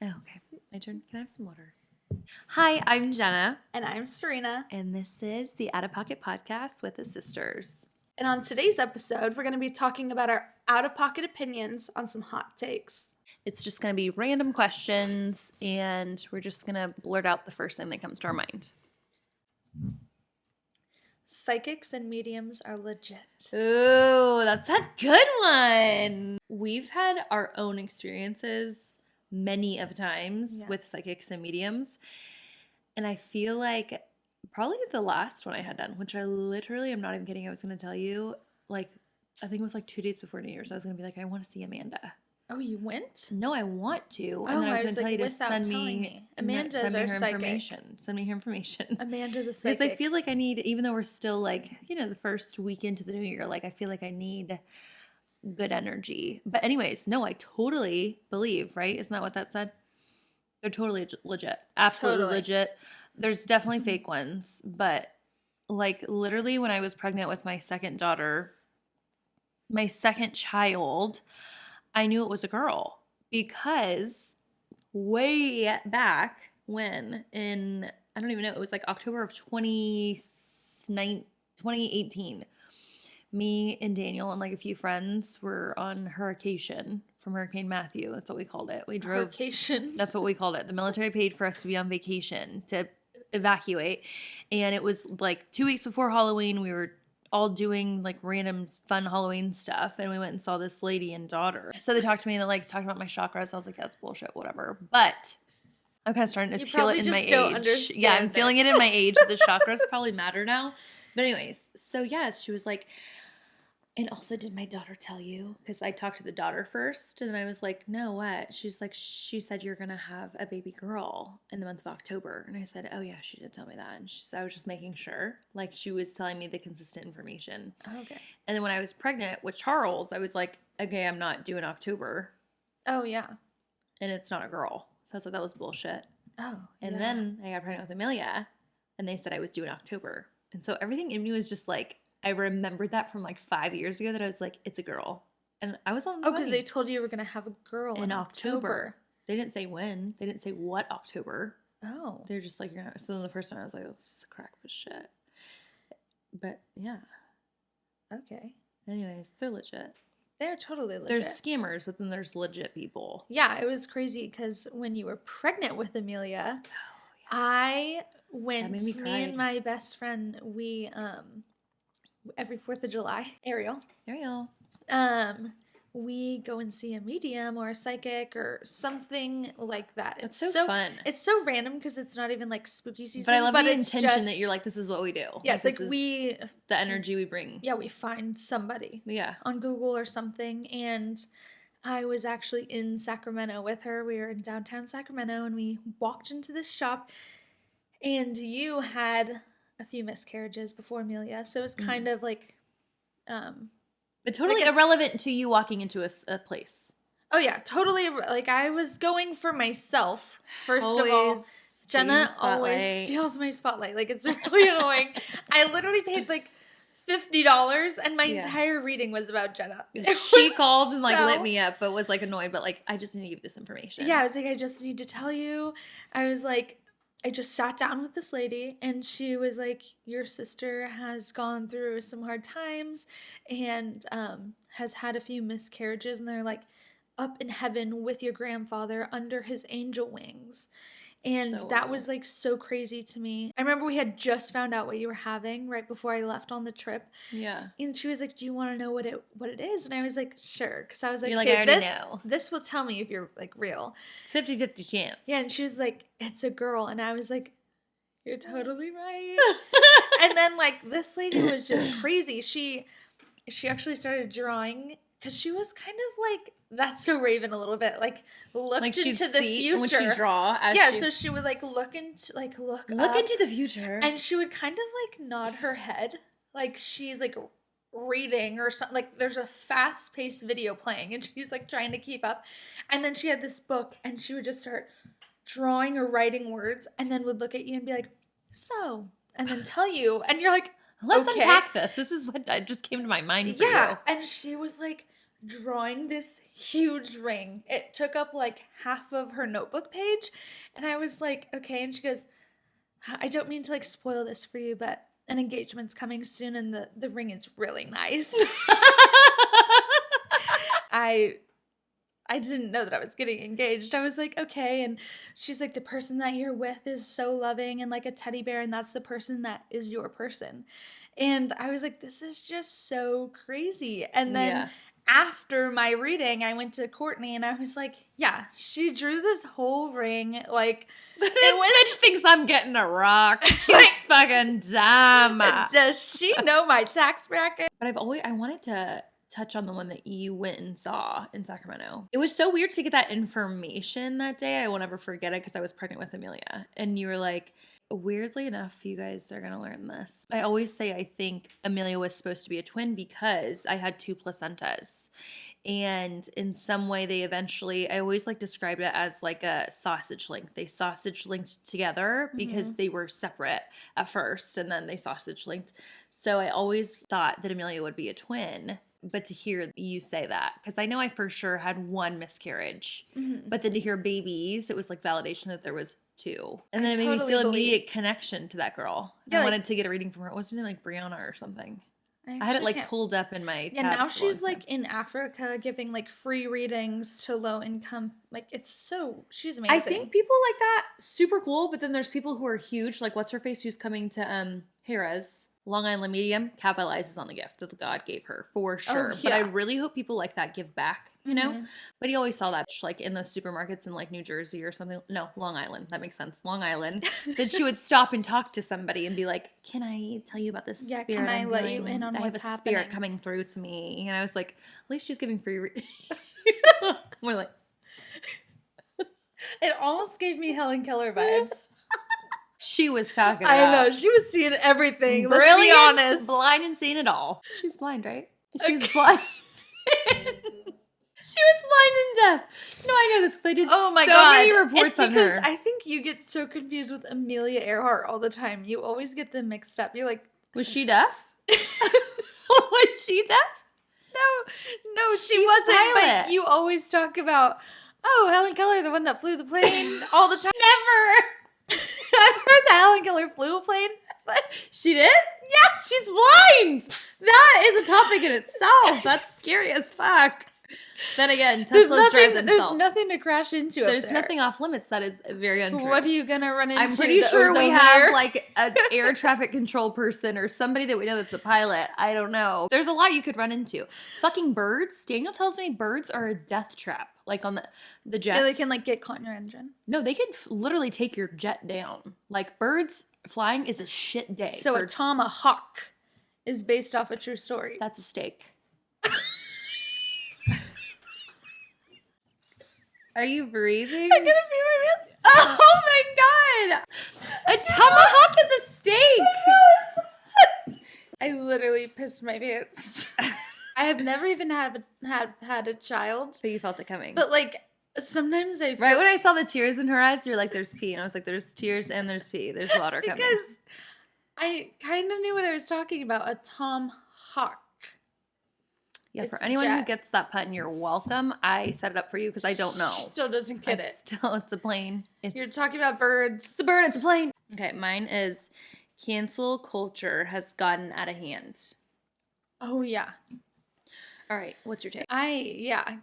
Oh, okay. My turn. Can I have some water? Hi, I'm Jenna. And I'm Serena. And this is the Out of Pocket Podcast with the sisters. And on today's episode, we're going to be talking about our out-of-pocket opinions on some hot takes. It's just going to be random questions, and we're just going to blurt out the first thing that comes to our mind. Psychics and mediums are legit. Ooh, that's a good one. We've had our own experiences many of times with psychics and mediums. And I feel like probably the last one I had done, which I literally am not even kidding, I was going to tell you, like, I think it was like 2 days before New Year's. I was going to be like, I want to see Amanda. Oh, you went? No, I want to. And then I was going to tell you to send me Amanda's our psychic. Send me her information. Amanda the psychic. Because I feel like I need, even though we're still like, the first week into the new year, like I feel like I need good energy. But anyways, no, I totally believe, right? Isn't that what that said? They're totally legit. Absolutely legit. There's definitely fake ones. But like literally when I was pregnant with my second daughter, my second child, I knew it was a girl because way back when I don't even know, it was like October of 2018. Me and Daniel and like a few friends were on Hurricane from Hurricane Matthew. That's what we called it. We drove. Hurricane. That's what we called it. The military paid for us to be on vacation to evacuate. And it was like 2 weeks before Halloween. We were all doing like random fun Halloween stuff. And we went and saw this lady and daughter. So they talked to me and like talked about my chakras. I was like, that's bullshit, whatever. But I'm kind of starting to feel it in my age. Yeah, I'm feeling it in my age. The chakras probably matter now. But anyways, so yeah, she was like, and also did my daughter tell you? Because I talked to the daughter first, and then I was like, no, what? She's like, she said you're going to have a baby girl in the month of October. And I said, oh yeah, she did tell me that. And I was just making sure. Like she was telling me the consistent information. Oh, okay. And then when I was pregnant with Charles, I was like, okay, I'm not doing October. Oh, yeah. And it's not a girl. So I was like, that was bullshit. Oh, and then I got pregnant with Amelia, and they said I was due in October. And so everything in me was just like, I remembered that from like 5 years ago that I was like, it's a girl. And I was on the because they told you were going to have a girl in October. They didn't say when. They didn't say what October. Oh. They're just like, you're not. So then the first time I was like, that's crack of shit. But yeah. Okay. Anyways, they're legit. They're totally legit. There's scammers, but then there's legit people. Yeah, it was crazy because when you were pregnant with Amelia, I went, me and my best friend, we, every 4th of July, Ariel, we go and see a medium or a psychic or something like that. It's so fun. It's so random because it's not even like spooky season. But I love the intention that you're like, this is what we do. Yes, like the energy we bring. Yeah, we find somebody. Yeah. On Google or something. And I was actually in Sacramento with her. We were in downtown Sacramento and we walked into this shop and you had a few miscarriages before Amelia. So it was kind of like... but totally like irrelevant to you walking into a place. Oh, yeah. Totally. Like, I was going for myself, first of all. Jenna always steals my spotlight. Like, it's really annoying. I literally paid, like, $50, and my entire reading was about Jenna. She called and, like, lit me up, but was, like, annoyed. But, like, I just need to give this information. Yeah, I was like, I just need to tell you. I was like... I just sat down with this lady and she was like, your sister has gone through some hard times and has had a few miscarriages and they're like up in heaven with your grandfather under his angel wings. And that was like so crazy to me. I remember we had just found out what you were having right before I left on the trip. Yeah. And she was like, do you want to know what it is? And I was like, sure. Because I was like, I already know. This will tell me if you're like real. It's 50-50 chance. Yeah. And she was like, it's a girl. And I was like, you're totally right. And then like this lady was just crazy. She actually started drawing because she was kind of like, that's so Raven a little bit, like looked into the future. When she draw. So she would like look into the future. And she would kind of like nod her head. Like she's like reading or something. Like there's a fast paced video playing and she's like trying to keep up. And then she had this book and she would just start drawing or writing words and then would look at you and be like, so, and then tell you. And you're like, let's unpack this. This is what just came to my mind for you. And she was like, drawing this huge ring. It took up like half of her notebook page. And I was like, okay. And she goes, I don't mean to like spoil this for you, but an engagement's coming soon and the ring is really nice. I didn't know that I was getting engaged. I was like, okay. And she's like, the person that you're with is so loving and like a teddy bear, and that's the person that is your person. And I was like, this is just so crazy. And then after my reading, I went to Courtney and I was like, yeah, she drew this whole ring. Like, this bitch thinks I'm getting a rock. She's fucking dumb. Does she know my tax bracket? But I wanted to touch on the one that you went and saw in Sacramento. It was so weird to get that information that day. I won't ever forget it because I was pregnant with Amelia. And you were like, weirdly enough, you guys are going to learn this. I always say I think Amelia was supposed to be a twin because I had 2 placentas. And in some way I always like described it as like a sausage link. They sausage linked together because they were separate at first and then they sausage linked. So I always thought that Amelia would be a twin. But to hear you say that, because I know I for sure had 1 miscarriage, but then to hear babies, it was like validation that there was 2. And then it made me feel immediate connection to that girl. Yeah, I wanted to get a reading from her. Wasn't it like Brianna or something? I had it like pulled up in my tabs. Yeah, now she's like in Africa giving like free readings to low income. Like she's amazing. I think people like that, super cool. But then there's people who are huge, like what's her face, who's coming to Harrah's. Long Island Medium capitalizes on the gift that God gave her for sure. But I really hope people like that give back, you know? But you always saw that like in those supermarkets in like New Jersey or something. No, Long Island. That makes sense. Long Island. That she would stop and talk to somebody and be like, can I tell you about this spirit? Can I let you in on what's happening? I have a spirit coming through to me. And I was like, at least she's giving free We're like. It almost gave me Helen Keller vibes. She was talking about. I know. She was seeing everything. Brilliant, let's be honest. Blind and seeing it all. She's blind, right? She's blind. She was blind and deaf. No, I know this because I did so many reports on her. Because I think you get so confused with Amelia Earhart all the time. You always get them mixed up. You're like, was she deaf? Was she deaf? No, she wasn't. But you always talk about, Helen Keller, the one that flew the plane all the time. Never. I've heard that Helen Keller flew a plane, but she did? Yeah, she's blind. That is a topic in itself. That's scary as fuck. Then again, Teslas drive themselves. There's nothing to crash into. There's nothing off limits. That is very untrue. What are you gonna run into? I'm pretty sure we have like an air traffic control person or somebody that we know that's a pilot. I don't know. There's a lot you could run into. Fucking birds. Daniel tells me birds are a death trap. Like on the jets. Yeah, they can like get caught in your engine. No, they can literally take your jet down. Like birds flying is a shit day. So a tomahawk is based off a true story. That's a steak. Are you breathing? I'm gonna breathe my breath. Oh my god! A tomahawk is a steak! I literally pissed my pants. I have never even had a child. So you felt it coming. But like sometimes I feel right when I saw the tears in her eyes, you're like, there's pee. And I was like, there's tears and there's pee. There's water coming. Because I kind of knew what I was talking about. A tomahawk. Yeah, for anyone who gets that pun, you're welcome. I set it up for you because I don't know. She still doesn't get it. Still, it's a plane. You're talking about birds. It's a bird. It's a plane. Okay, mine is cancel culture has gotten out of hand. Oh, yeah. All right, what's your take?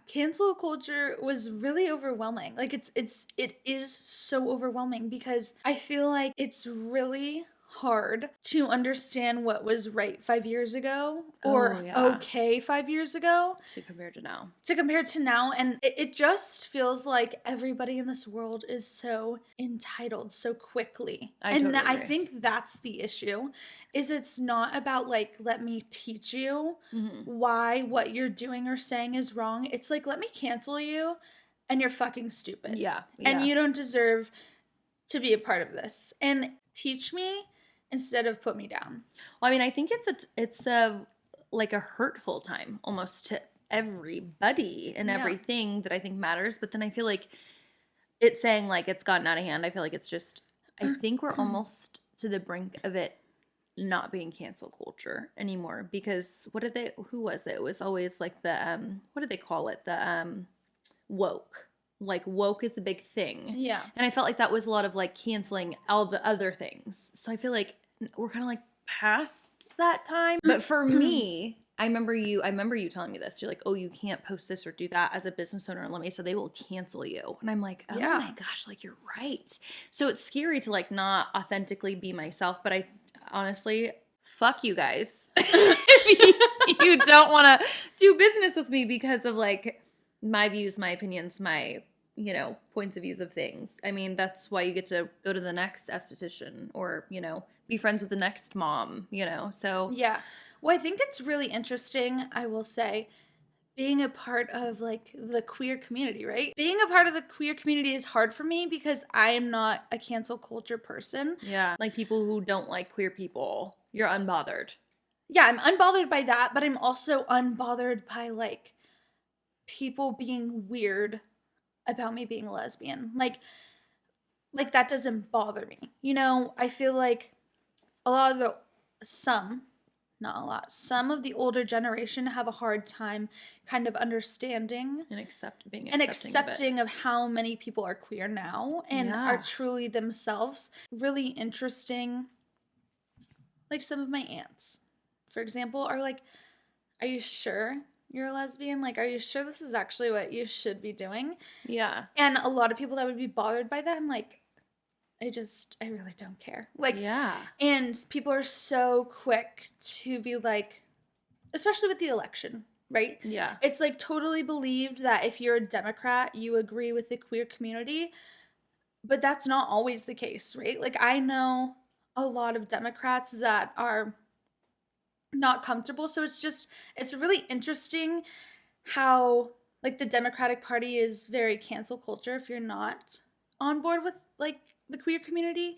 Cancel culture was really overwhelming. Like it is so overwhelming because I feel like it's really hard to understand what was right 5 years ago or okay 5 years ago to compare to now. And it just feels like everybody in this world is so entitled so quickly. I think that's the issue, is it's not about like, let me teach you why what you're doing or saying is wrong. It's like, let me cancel you and you're fucking stupid. Yeah. And you don't deserve to be a part of this. And teach me instead of put me down. Well, I mean, I think it's a like a hurtful time almost to everybody and everything that I think matters. But then I feel like it's saying like it's gotten out of hand. I feel like it's just, I think we're almost to the brink of it not being cancel culture anymore because who was it? It was always like what did they call it? Woke. Like woke is a big thing. Yeah. And I felt like that was a lot of like canceling all the other things. So I feel like we're kind of like past that time. But for me, I remember you telling me this. You're like, oh, you can't post this or do that as a business owner in La Mesa. They will cancel you. And I'm like, oh Yeah. my gosh, like you're right. So it's scary to like not authentically be myself. But I honestly, fuck you guys. If you don't want to do business with me because of like my views, my opinions, my, points of views of things. I mean, that's why you get to go to the next esthetician or, be friends with the next mom, so. Yeah. Well, I think it's really interesting, I will say, being a part of like the queer community, right? Being a part of the queer community is hard for me because I am not a cancel culture person. Yeah. Like people who don't like queer people, you're unbothered. Yeah, I'm unbothered by that, but I'm also unbothered by like people being weird about me being a lesbian. Like that doesn't bother me. I feel like a lot of some of the older generation have a hard time kind of understanding And being accepting of how many people are queer now and are truly themselves. Really interesting. Like some of my aunts, for example, are like, are you sure you're a lesbian? Like, are you sure this is actually what you should be doing? Yeah. And a lot of people that would be bothered by that, I'm like, I really don't care. Like, yeah. And people are so quick to be like, especially with the election, right? Yeah. It's like totally believed that if you're a Democrat, you agree with the queer community, but that's not always the case, right? Like, I know a lot of Democrats that are not comfortable. So it's really interesting how like the Democratic Party is very cancel culture if you're not on board with like the queer community.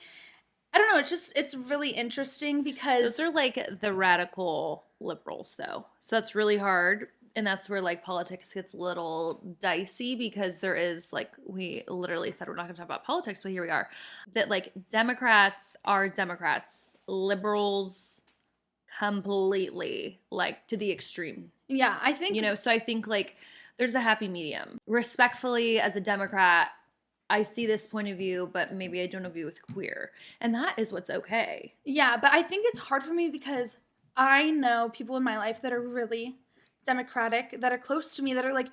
I don't know. It's really interesting because those are like the radical liberals though. So that's really hard. And that's where like politics gets a little dicey because there is like, we literally said we're not going to talk about politics, but here we are. That like Democrats are Democrats, liberals completely like to the extreme. Yeah, I think, so I think like there's a happy medium. Respectfully, as a Democrat, I see this point of view, but maybe I don't agree with queer. And that is what's okay. Yeah, but I think it's hard for me because I know people in my life that are really Democratic, that are close to me, that are like,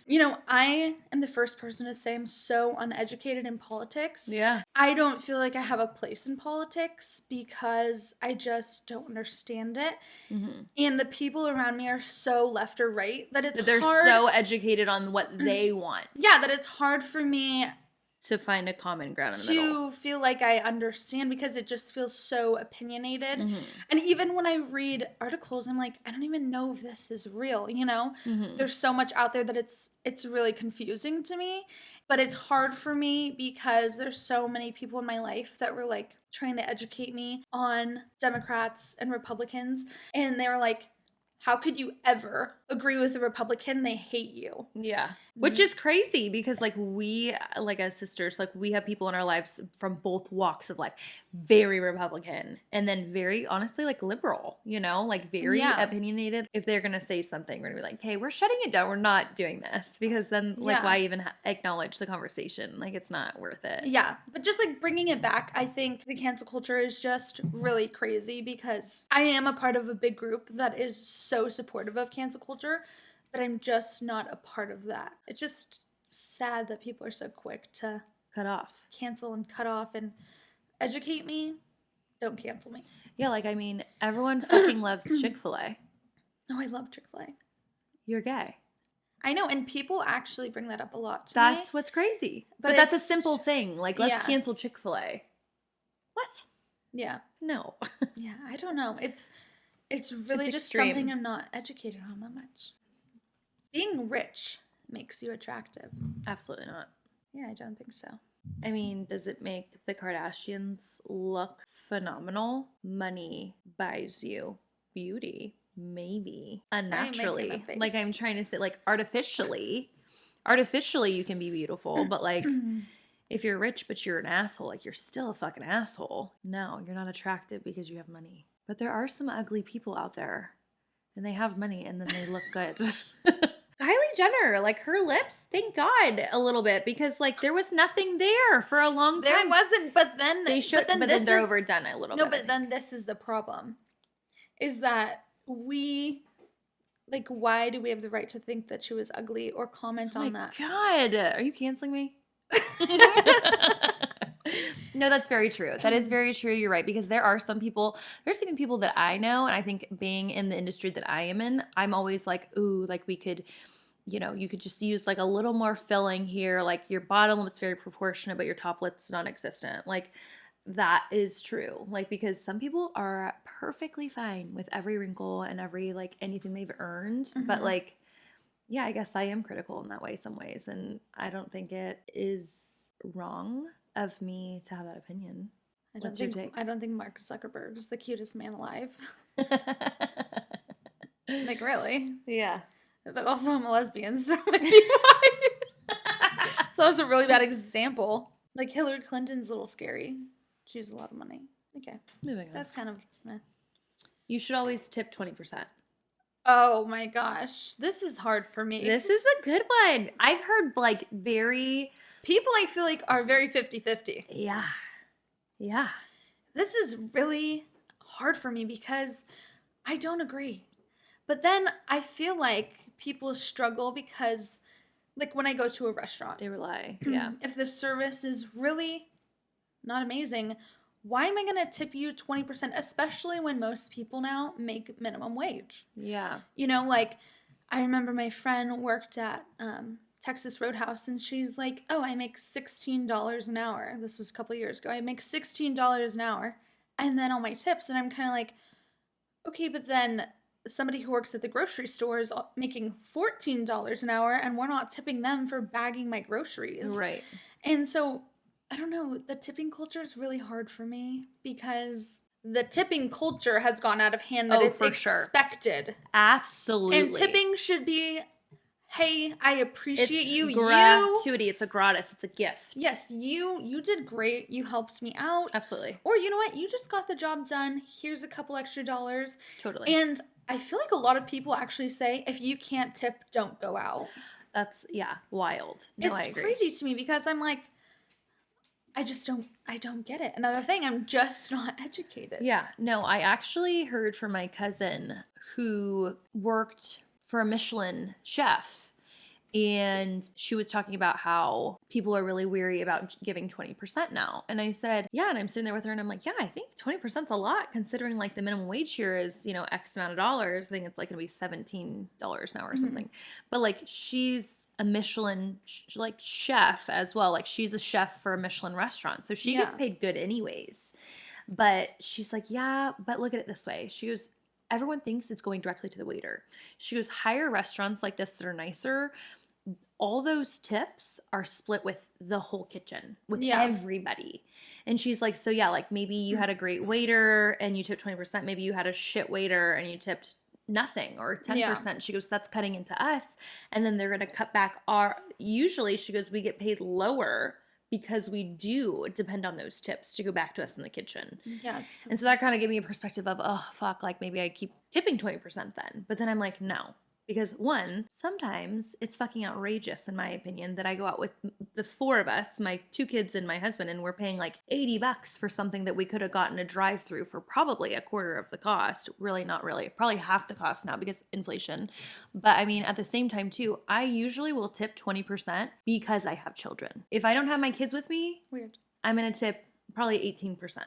I am the first person to say I'm so uneducated in politics. Yeah. I don't feel like I have a place in politics because I just don't understand it. Mm-hmm. And the people around me are so left or right that they're hard. So educated on what they want. Yeah, that it's hard for me to find a common ground in the middle. To feel like I understand because it just feels so opinionated. Mm-hmm. And even when I read articles, I'm like, I don't even know if this is real, Mm-hmm. There's so much out there that it's really confusing to me. But it's hard for me because there's so many people in my life that were like trying to educate me on Democrats and Republicans. And they were like, how could you ever agree with a Republican? They hate you. Yeah. Which is crazy because like we, like as sisters, like we have people in our lives from both walks of life, very Republican and then very honestly like liberal, like very opinionated. If they're going to say something, we're going to be like, hey, we're shutting it down. We're not doing this because then like why even acknowledge the conversation? Like it's not worth it. Yeah. But just like bringing it back, I think the cancel culture is just really crazy because I am a part of a big group that is so supportive of cancel culture, but I'm just not a part of that. It's just sad that people are so quick to cancel and cut off and educate me. Don't cancel me. Yeah, like I mean, everyone fucking loves Chick-fil-A. Oh, I love Chick-fil-A. You're gay. I know, and people actually bring that up a lot to me. That's what's crazy. But that's a simple thing. Like, let's cancel Chick-fil-A. What? Yeah. No. Yeah, I don't know. It's really just extreme. Something I'm not educated on that much. Being rich makes you attractive. Absolutely not. Yeah, I don't think so. I mean, does it make the Kardashians look phenomenal? Money buys you beauty. Maybe. Unnaturally. Like I'm trying to say, like artificially you can be beautiful, but like if you're rich but you're an asshole, like you're still a fucking asshole. No, you're not attractive because you have money. But there are some ugly people out there, and they have money, and then they look good. Kylie Jenner, like her lips, thank God a little bit, because like there was nothing there for a long time. There wasn't, but then They should, but then they're overdone a little bit. No, but then this is the problem, is that we, like, why do we have the right to think that she was ugly or comment on that? God, are you canceling me? No, that's very true. That is very true. You're right. Because there are some people, there's even people that I know, and I think being in the industry that I am in, I'm always like, ooh, like we could, you know, you could just use like a little more filling here. Like your bottom lip's very proportionate, but your top lip's non-existent. Like that is true. Like, because some people are perfectly fine with every wrinkle and every, like, anything they've earned. But like, yeah, I guess I am critical in that way some ways. And I don't think it is wrong of me to have that opinion. What's your take? I don't think Mark Zuckerberg is the cutest man alive. Like, really? Yeah. But also I'm a lesbian, so maybe why. So it's a really bad example. Like, Hillary Clinton's a little scary. She has a lot of money. Okay. Moving on. That's kind of meh. You should always tip 20%. Oh my gosh. This is hard for me. This is a good one. I've heard like very... People I feel like are very 50-50. Yeah. Yeah. This is really hard for me because I don't agree. But then I feel like people struggle because, like, when I go to a restaurant, They rely. Yeah. if the service is really not amazing, why am I going to tip you 20%, especially when most people now make minimum wage? Yeah. You know, like, I remember my friend worked at Texas Roadhouse, and she's like, oh, I make $16 an hour. This was a couple years ago. I make $16 an hour, and then all my tips, and I'm kind of like, okay, but then somebody who works at the grocery store is making $14 an hour, and we're not tipping them for bagging my groceries. Right. And so, I don't know, the tipping culture is really hard for me because the tipping culture has gone out of hand that it's expected. Sure. Absolutely. And tipping should be, hey, I appreciate you. Gratuity. It's a gratis. It's a gift. Yes, you did great. You helped me out. Absolutely. Or you know what? You just got the job done. Here's a couple extra dollars. Totally. And I feel like a lot of people actually say, if you can't tip, don't go out. That's, yeah, wild. No, I agree. It's crazy to me because I'm like, I don't get it. Another thing, I'm just not educated. Yeah. No, I actually heard from my cousin who worked for a Michelin chef, and she was talking about how people are really weary about giving 20% now. And I said, yeah, and I'm sitting there with her and I'm like, yeah, I think 20% is a lot considering like the minimum wage here is, you know, X amount of dollars. I think it's like going to be $17 an hour or something. But like she's a Michelin like chef as well. Like she's a chef for a Michelin restaurant. So she gets paid good anyways. But she's like, yeah, but look at it this way. She goes, everyone thinks it's going directly to the waiter. She goes, higher restaurants like this that are nicer, all those tips are split with the whole kitchen, with everybody. And she's like, so yeah, like maybe you had a great waiter and you tipped 20%. Maybe you had a shit waiter and you tipped nothing or 10%. Yeah. She goes, that's cutting into us. And then they're going to cut back usually she goes, we get paid lower because we do depend on those tips to go back to us in the kitchen. Yeah. And so that kind of gave me a perspective of, oh, fuck, like maybe I keep tipping 20% then. But then I'm like, no. Because one, sometimes it's fucking outrageous, in my opinion, that I go out with the four of us, my two kids and my husband, and we're paying like $80 for something that we could have gotten a drive-through for probably a quarter of the cost. Really, not really. Probably half the cost now because inflation. But I mean, at the same time too, I usually will tip 20% because I have children. If I don't have my kids with me, I'm going to tip probably 18%.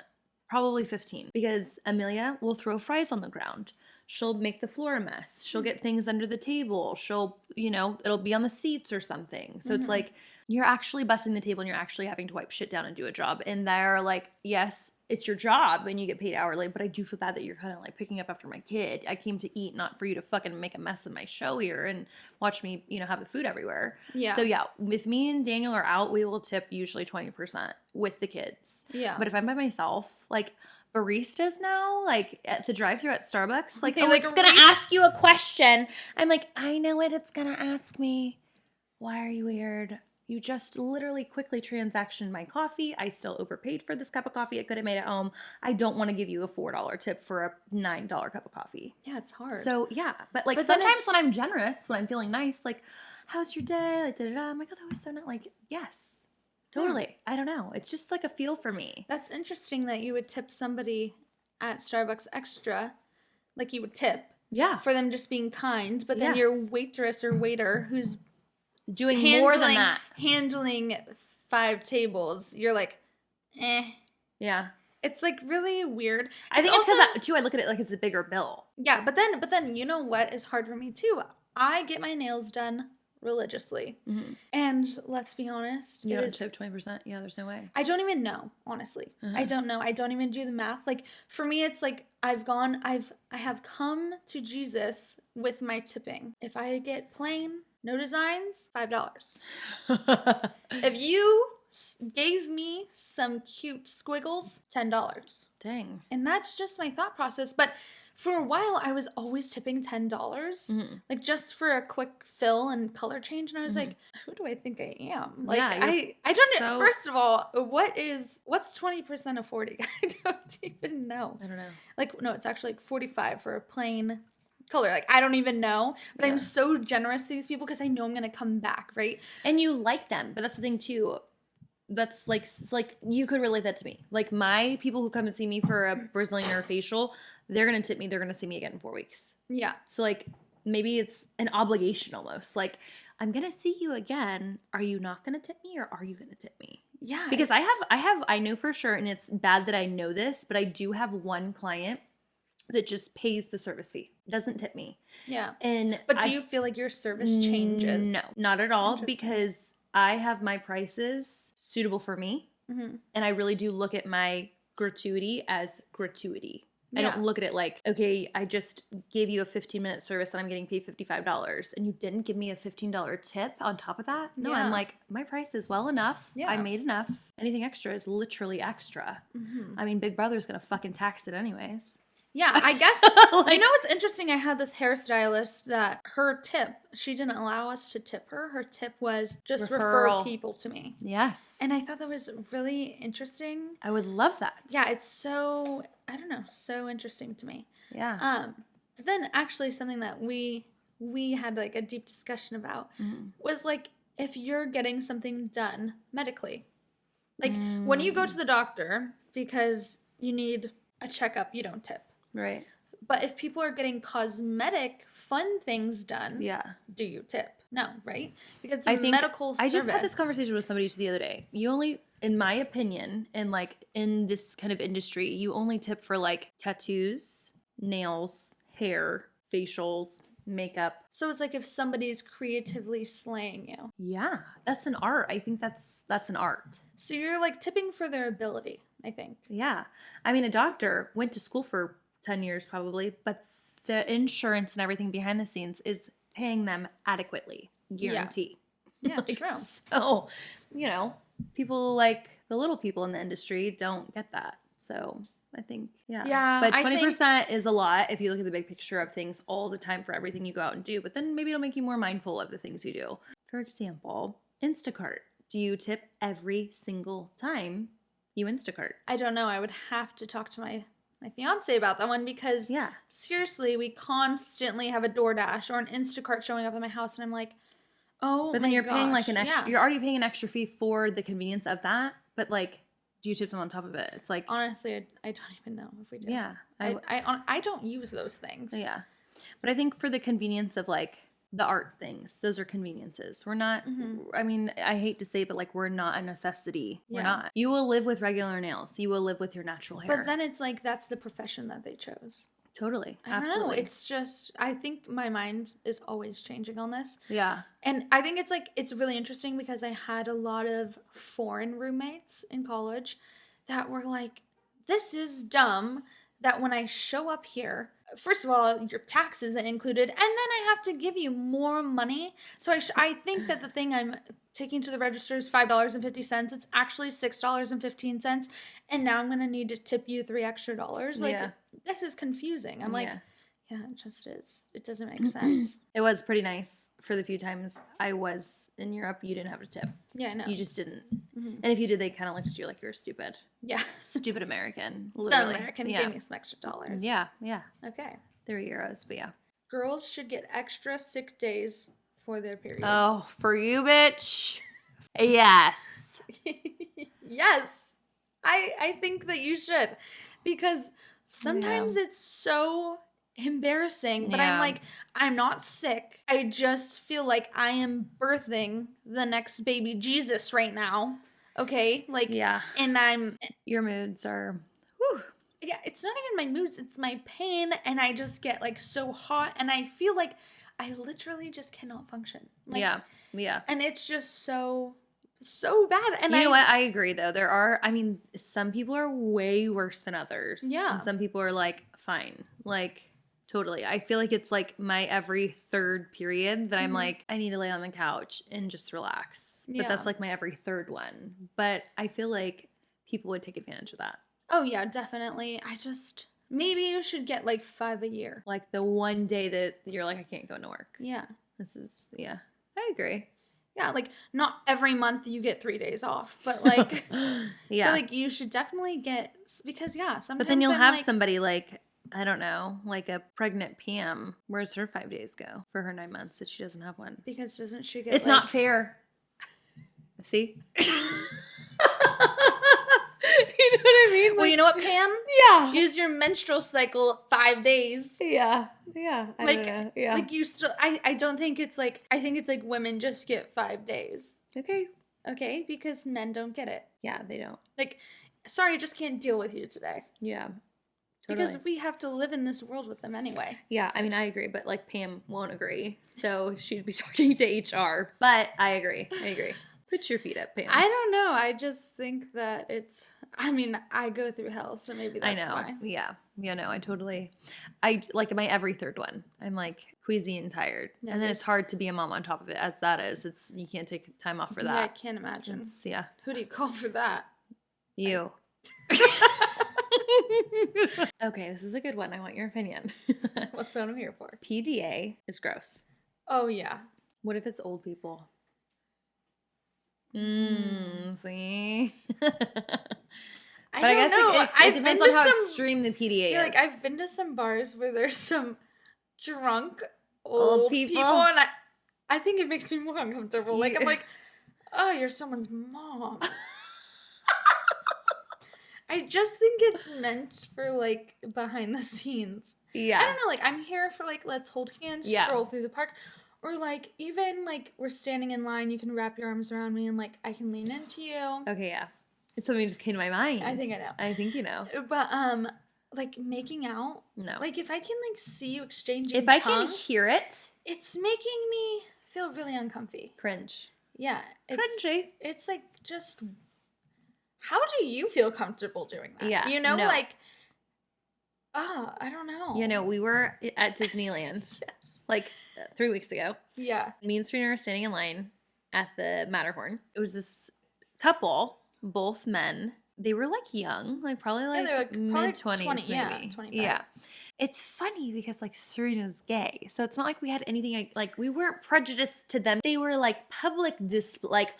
Probably 15%. Because Amelia will throw fries on the ground. She'll make the floor a mess. She'll get things under the table. She'll, you know, it'll be on the seats or something. So it's like, you're actually busting the table and you're actually having to wipe shit down and do a job. And they're like, yes, it's your job and you get paid hourly, but I do feel bad that you're kind of like picking up after my kid. I came to eat, not for you to fucking make a mess of my show here and watch me, you know, have the food everywhere. Yeah. So yeah, if me and Daniel are out, we will tip usually 20% with the kids. Yeah. But if I'm by myself, like, baristas now, like at the drive-thru at Starbucks, like, oh, it's gonna ask you a question. I'm like, I know what it's gonna ask me. Why are you weird? you just literally quickly transactioned my coffee. I still overpaid for this cup of coffee I could have made at home. I don't want to give you a $4 tip for a $9 cup of coffee. Yeah, it's hard. So, yeah. But, like, But then sometimes it's- when I'm generous, when I'm feeling nice, like, how's your day? Like, da-da-da. I'm like, oh, that was so nice. Like, yes. Totally. I don't know. It's just, like, a feel for me. That's interesting that you would tip somebody at Starbucks extra, like you would tip. Yeah. For them just being kind, but then your waitress or waiter who's doing more than that. Handling 5 tables, you're like, eh. Yeah. It's like really weird. I think it's because, too, I look at it like it's a bigger bill. Yeah, but then you know what is hard for me too? I get my nails done religiously. Mm-hmm. And let's be honest. You don't tip 20%? Yeah, there's no way. I don't even know, honestly. I don't know. I don't even do the math. Like, for me, it's like I have come to Jesus with my tipping. If I get plain, no designs, $5. If you gave me some cute squiggles, $10. Dang. And that's just my thought process. But for a while, I was always tipping $10, like just for a quick fill and color change. And I was like, who do I think I am? Like, I don't know. First of all, what's 20% of 40? I don't even know. I don't know. Like, no, it's actually like 45 for a plain color. Like, I don't even know. But I'm so generous to these people because I know I'm going to come back, right? And you like them. But that's the thing, too. That's like you could relate that to me. Like, my people who come and see me for a Brazilian or a facial, they're going to tip me. They're going to see me again in 4 weeks. Yeah. So, like, maybe it's an obligation almost. Like, I'm going to see you again. Are you not going to tip me or are you going to tip me? Yeah. Because I know for sure, and it's bad that I know this, but I do have one client that just pays the service fee. Doesn't tip me. Yeah. But do you feel like your service changes? No, not at all, because I have my prices suitable for me. Mm-hmm. And I really do look at my gratuity as gratuity. Yeah. I don't look at it like, okay, I just gave you a 15-minute service and I'm getting paid $55 and you didn't give me a $15 tip on top of that. No, I'm like, my price is well enough. Yeah. I made enough. Anything extra is literally extra. Mm-hmm. I mean, Big Brother's going to fucking tax it anyways. Yeah, I guess, like, you know what's interesting? I had this hairstylist that her tip, she didn't allow us to tip her. Her tip was just refer people to me. Yes. And I thought that was really interesting. I would love that. Yeah, it's so, I don't know, so interesting to me. Yeah. But then actually something that we had like a deep discussion about was like, if you're getting something done medically, like when you go to the doctor because you need a checkup, you don't tip. Right. But if people are getting cosmetic, fun things done, do you tip? No, right? Because it's a medical service. I just had this conversation with somebody the other day. You only, in my opinion, and like in this kind of industry, you only tip for like tattoos, nails, hair, facials, makeup. So it's like if somebody's creatively slaying you. Yeah, that's an art. I think that's an art. So you're like tipping for their ability, I think. Yeah. I mean, a doctor went to school for 10 years probably, but the insurance and everything behind the scenes is paying them adequately. Guarantee. Yeah, like, true. So, you know, people like the little people in the industry don't get that. So I think, yeah. But 20% is a lot if you look at the big picture of things all the time for everything you go out and do. But then maybe it'll make you more mindful of the things you do. For example, Instacart. Do you tip every single time you Instacart? I don't know. I would have to talk to my fiance about that one because seriously, we constantly have a DoorDash or an Instacart showing up at my house and I'm like, oh, but then you're paying like an extra, you're already paying an extra fee for the convenience of that. But like, do you tip them on top of it? It's like, honestly, I don't even know if we do. Yeah. I don't use those things. Yeah. But I think for the convenience of like the art things, those are conveniences. We're not, I mean, I hate to say it, but like we're not a necessity. We're not. You will live with regular nails. You will live with your natural hair. But then it's like, that's the profession that they chose. Totally. I don't know. It's just, I think my mind is always changing on this. Yeah. And I think it's like, it's really interesting because I had a lot of foreign roommates in college that were like, this is dumb that when I show up here, first of all, your tax isn't included, and then I have to give you more money. So I think that the thing I'm taking to the register is $5.50. It's actually $6.15, and now I'm going to need to tip you $3 extra. Like, this is confusing. I'm like, Yeah, it just is. It doesn't make sense. It was pretty nice for the few times I was in Europe. You didn't have to tip. Yeah, no. You just didn't. Mhm. And if you did, they kind of looked at you like you were stupid. Yeah. Stupid American. Dumb Literally. American. Yeah. Give me some extra dollars. Yeah, yeah. Okay. They were euros, but yeah. Girls should get extra sick days for their periods. Oh, for you, bitch. Yes. Yes. I think that you should. Because sometimes it's so embarrassing, but I'm Yeah. like, I'm not sick. I just feel like I am birthing the next baby Jesus right now. Okay? Like, Yeah. and Your moods are, whew. yeah, it's not even my moods, it's my pain, and I just get like so hot, and I feel like I literally just cannot function. Like, Yeah. Yeah. and it's just so bad. And You know what? I agree, though. There are, I mean, some people are way worse than others. Yeah. And some people are like, fine. Like, totally. I feel like it's like my every third period that I'm Mhm. like, I need to lay on the couch and just relax. But Yeah. that's like my every third one. But I feel like people would take advantage of that. Oh yeah, definitely. Maybe you should get like 5 a year. Like the one day that you're like, I can't go into work. Yeah. This is, yeah. I agree. Yeah, like not every month you get 3 days off, but like, Yeah. but like you should definitely get, because yeah, sometimes But then you'll I'm have like, somebody like, I don't know, like a pregnant Pam. Where's her 5 days go for her 9 months that she doesn't have one? because doesn't she get It's like, not fair. See? You know what I mean? well, you know what, Pam? Yeah. Use your menstrual cycle 5 days. Yeah. Yeah. I Like, don't know. Yeah. like you still, I don't think it's like, I think it's like women just get 5 days. Okay. Okay? Because men don't get it. Yeah, they don't. Like, sorry, I just can't deal with you today. Yeah. Because we have to live in this world with them anyway. Yeah, I mean, I agree, but like Pam won't agree. So she'd be talking to HR. But I agree. I agree. Put your feet up, Pam. I don't know. I just think that I mean, I go through hell, so maybe I that's know. why. Yeah. Yeah, no, I like my every third one. I'm like queasy and tired. Yeah, and then it's there's- hard to be a mom on top of it, as that is. You can't take time off for Yeah, I that. can't imagine. Yeah. Who do you call for that? You. Okay, this is a good one. I want your opinion. What's what I'm here for? PDA is gross. Oh, yeah. What if it's old people? See? I But I don't guess know. it depends on how extreme the PDA Yeah, is. like I've been to some bars where there's some drunk Old old people. people, and I think it makes me more uncomfortable. Like I'm You- like, oh, you're someone's mom. I just think it's meant for like behind the scenes. Yeah. I don't know, like I'm here for like let's hold hands, Yeah. stroll through the park. Or like even like we're standing in line, you can wrap your arms around me and like I can lean into you. Okay, yeah. It's something that just came to my mind. I think I know. I think you know. But like making out, No. like if I can like see you exchanging If I tongue, can hear it, it's making me feel really uncomfy. cringe. Yeah. Cringy. It's like just how do you feel comfortable doing that? Yeah, You know, no. like I don't know. You know, we were at Disneyland like 3 weeks ago. Yeah. Me and Serena were standing in line at the Matterhorn. It was this couple, both men. They were like young, like probably like, they're, like, probably mid 20s 20, yeah, maybe. 25. Yeah. It's funny because like Serena's gay. So it's not like we had anything like we weren't prejudiced to them. They were like public like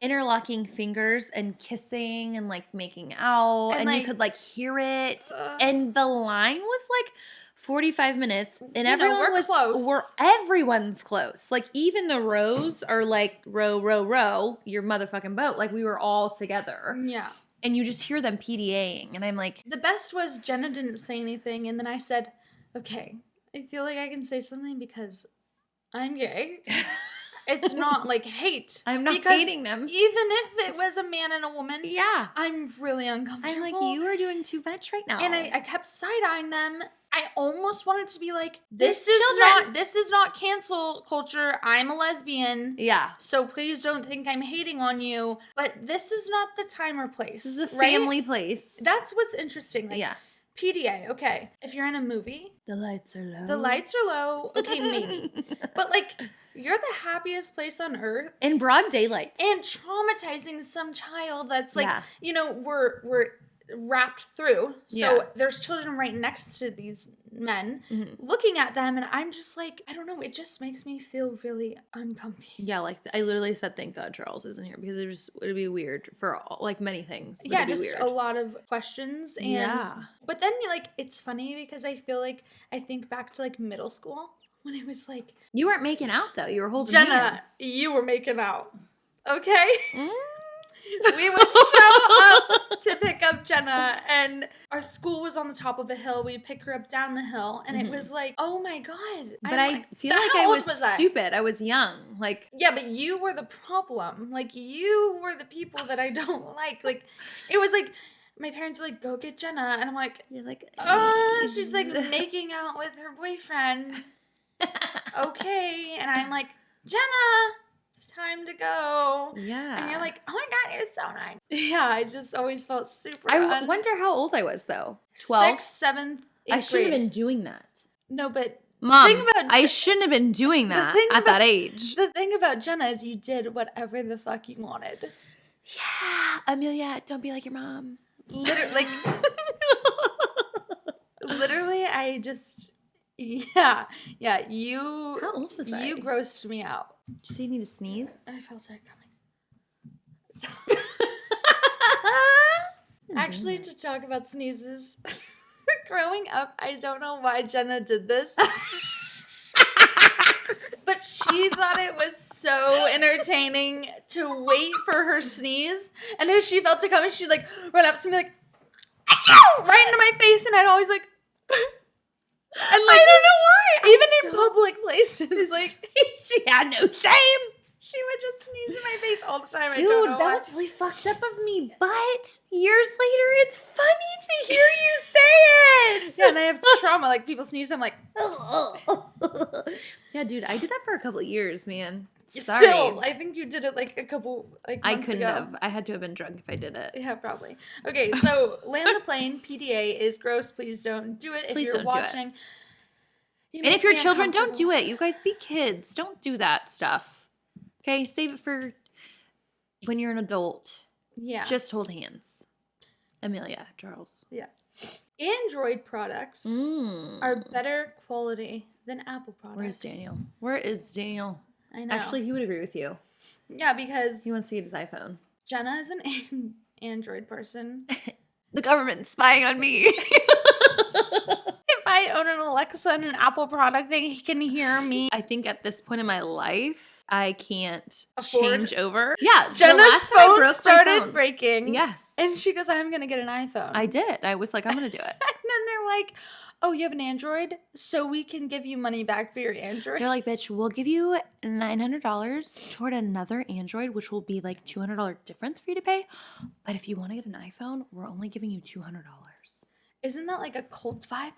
interlocking fingers and kissing and like making out And, and like, you could like hear it. Ugh. And the line was like 45 minutes and You know, everyone we're was close. everyone's close. Like even the rows are like row, row, row, your motherfucking boat. Like we were all together. Yeah. And you just hear them PDAing. And I'm like, The best was Jenna didn't say anything, and then I said, okay, I feel like I can say something because I'm gay. It's not like hate. I'm not because hating them. Even if it was a man and a woman, Yeah. I'm really uncomfortable. I'm like, you are doing too much right now. And I kept side-eyeing them. I almost wanted to be like, this is children. not cancel culture. I'm a lesbian. Yeah. So please don't think I'm hating on you. But this is not the time or place. This is a right? family place. That's what's interesting. Like, Yeah. PDA, okay. If you're in a movie, The lights are low. the lights are low, okay, maybe. But like, you're the happiest place on earth. In broad daylight. And traumatizing some child that's like, Yeah. you know, we're wrapped through. So Yeah. there's children right next to these men Mhm. looking at them, and I'm just like, I don't know, it just makes me feel really uncomfy. Yeah, like I literally said, thank God Charles isn't here because it'd be weird for like many things. Yeah, It'd be just weird. a lot of questions. And Yeah. but then like it's funny because I feel like I think back to like middle school when it was like, You weren't making out though. You were holding Jenna, hands. you were making out. Okay? Mm. We would show up to pick up Jenna, and our school was on the top of a hill. We'd pick her up down the hill, and it was like, oh my God. But I feel like I was stupid. I was young. Like, yeah, but you were the problem. Like, you were the people that I don't like. Like, it was like, my parents were like, go get Jenna. And I'm like, you're like, she's like making out with her boyfriend. Okay. And I'm like, Jenna, it's time to go. Yeah. And you're like, oh my God, you're so nice. Yeah, I just always felt super. I wonder how old I was though. 12? 6th, 7th, 8th I shouldn't grade. have been doing that. No, but Mom, thing about I shouldn't have been doing that at that age. the thing about Jenna is you did whatever the fuck you wanted. Yeah, Amelia, don't be like your mom. Literally, literally, I just, yeah, you. How old was I? You grossed me out. Did you say you need to sneeze? I felt it coming. Actually, to talk about sneezes, growing up, I don't know why Jenna did this. But she thought it was so entertaining to wait for her sneeze. And if she felt it coming, she'd like run up to me like, achoo! Right into my face. And I'd always like, and like, I don't know why. Even in public places, like, she had no shame. she would just sneeze in my face all the time. Dude, I don't know why. that was really fucked up of me. But years later, it's funny to hear you say it. Yeah, and I have trauma. Like, people sneeze, I'm like, yeah, dude, I did that for a couple of years, man. Sorry. Still, I think you did it like a couple months I couldn't ago. have. I had to have been drunk if I did it. Yeah, probably. Okay, so land the plane, PDA is gross. Please don't do it. If Please you're don't do it. watching. And if you're children, don't do it. You guys be kids. Don't do that stuff. Okay, save it for when you're an adult. Yeah. Just hold hands. Amelia, Charles. Yeah. Android products are better quality than Apple products. Where's Daniel? Where is Daniel? I know. Actually, he would agree with you. Yeah, because He wants to get his iPhone. Jenna is an Android person. The government's spying on me. If I own an Alexa and an Apple product, they can hear me. I think at this point in my life, I can't Afford? change over. Yeah, the Jenna's last time I phone broke my started phone. breaking. Yes. And she goes, I'm going to get an iPhone. I did. I was like, I'm going to do it. And then they're like, oh, you have an Android? So we can give you money back for your Android? They're like, bitch, we'll give you $900 toward another Android, which will be like $200 difference for you to pay. But if you want to get an iPhone, we're only giving you $200. Isn't that like a cult vibe?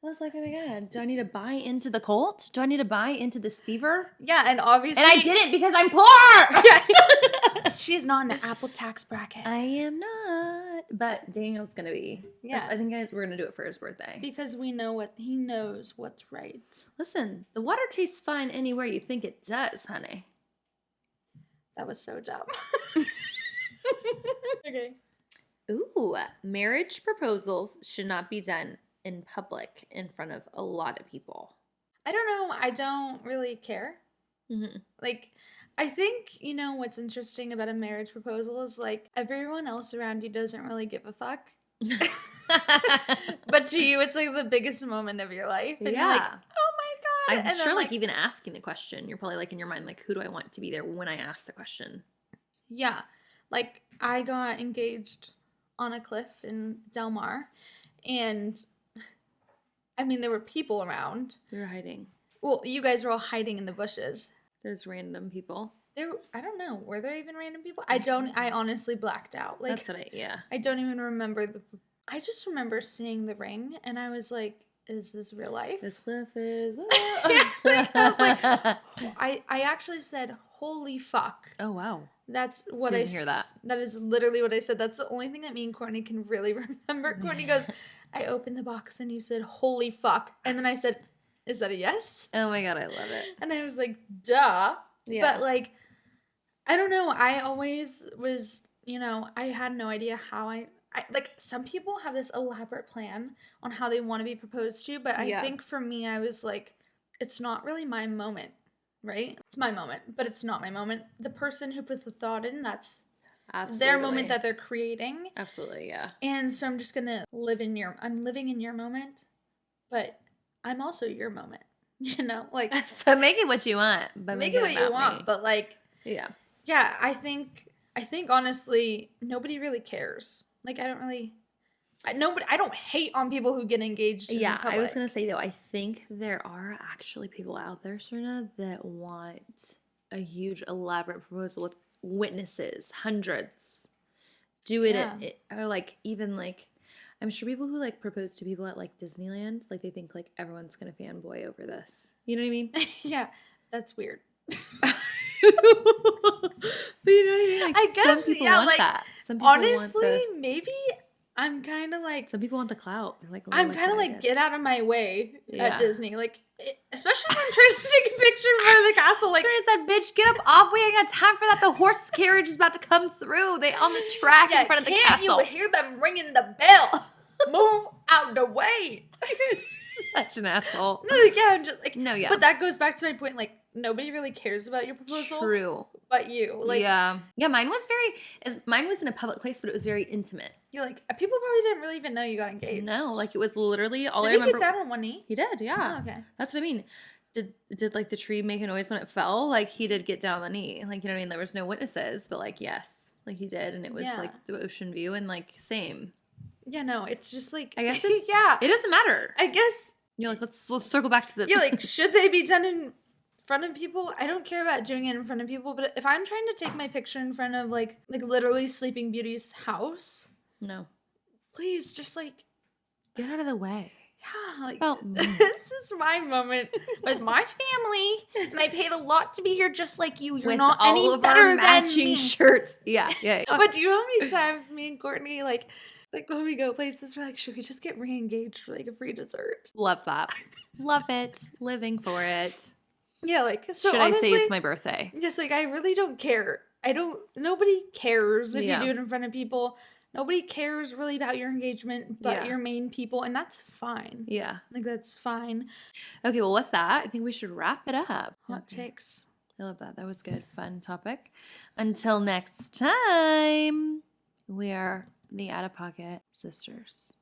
I was like, oh my God, do I need to buy into the cult? Do I need to buy into this fever? Yeah, and obviously... And I didn't because I'm poor! She's not in the Apple tax bracket. I am not. But Daniel's going to be. Yeah. I think we're going to do it for his birthday. Because we know he knows what's right. Listen, the water tastes fine anywhere you think it does, honey. That was so dumb. Okay. Ooh, marriage proposals should not be done in public in front of a lot of people. I don't know. I don't really care. Mm-hmm. Like, I think, what's interesting about a marriage proposal is, like, everyone else around you doesn't really give a fuck. But to you, it's, like, the biggest moment of your life. And you're like, oh, my God. I'm and sure, then, like, even asking the question, you're probably, like, in your mind, like, who do I want to be there when I ask the question? Yeah. Like, I got engaged on a cliff in Del Mar. And, I mean, there were people around. We were hiding. Well, you guys were all hiding in the bushes. There's random people. I don't know. Were there even random people? I honestly blacked out. Like, That's what I don't even remember I just remember seeing the ring and I was like, is this real life? This cliff is... Like, I was like, I actually said, holy fuck. Oh, wow. That's what Didn't hear that. That is literally what I said. That's the only thing that me and Courtney can really remember. Courtney goes, I opened the box and you said, holy fuck. And then I said, is that a yes? Oh my God, I love it. And I was like, duh. Yeah. But like, I don't know. I always was, I had no idea how like some people have this elaborate plan on how they want to be proposed to, but I think for me, I was like, it's not really my moment, right? It's my moment, but it's not my moment. The person who put the thought in, that's their moment that they're creating. Absolutely, yeah. And so I'm just gonna I'm living in your moment, but I'm also your moment. You know, like So make it what you want, but make it what you want, me. but like yeah. I think honestly nobody really cares. Like I don't hate on people who get engaged in public. I was gonna say though, I think there are actually people out there, Serena, that want a huge elaborate proposal with witnesses, hundreds. Do it or like even like I'm sure people who like propose to people at like Disneyland, like they think like everyone's gonna fanboy over this. You know what I mean? Yeah, that's weird. But you know what I mean? Like, I guess some people yeah, want like that. Some people honestly, maybe I'm kind of like some people want the clout. They're like, I'm kind of like get out of my way Yeah. at Disney, like especially when I'm trying to take a picture in front of the castle. Like Serena said, "Bitch, get up off! We ain't got time for that. The horse carriage is about to come through. They on the track in front of the castle. You hear them ringing the bell? Move out the way." Such an asshole. No, like, yeah, I'm just like No, yeah. But that goes back to my point. Like nobody really cares about your proposal. True. But you, like, yeah. Mine was in a public place, but it was very intimate. You're like people probably didn't really even know you got engaged. No, like it was literally all I Did he remember. get down on one knee? He did, yeah. Oh, okay. That's what I mean. Did like the tree make a noise when it fell? Like he did get down on the knee. Like, you know what I mean? There was no witnesses, but like yes, like he did, and it was like the ocean view and like same. Yeah, no, it's just like I guess it's, it doesn't matter. I guess You're like let's circle back to the like should they be done in front of people? I don't care about doing it in front of people, but if I'm trying to take my picture in front of like literally Sleeping Beauty's house, no, please just like get out of the way. Yeah, like about this is my moment with my family, and I paid a lot to be here, just like you. You're with not all any of better our than matching me. shirts. Yeah. But do you know how many times me and Courtney like when we go places, we're like, should we just get re-engaged for like a free dessert? Love that. Love it. Living for it. Yeah, like so. Should honestly, I say it's my birthday? Just like I really don't care. Nobody cares if you do it in front of people. Nobody cares really about your engagement but your main people, and that's fine. Yeah. Like, that's fine. Okay, well, with that, I think we should wrap it up. Hot takes. I love that. That was good. Fun topic. Until next time, we are the Out of Pocket Sisters.